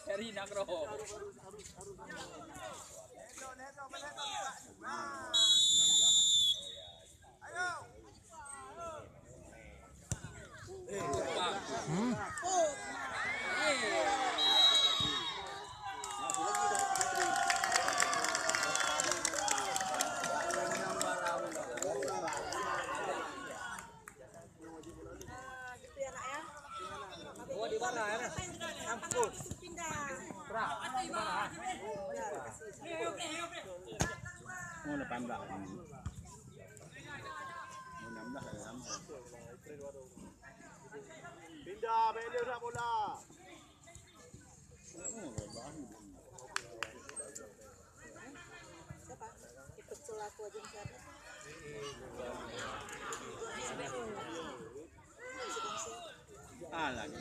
Dari Nagro. Oh di mana ya? Ampun. Berah. Oh, 18. Pindah, beli dah bola. Siapa? Ikut selaku aja siapa? Ah, lagi.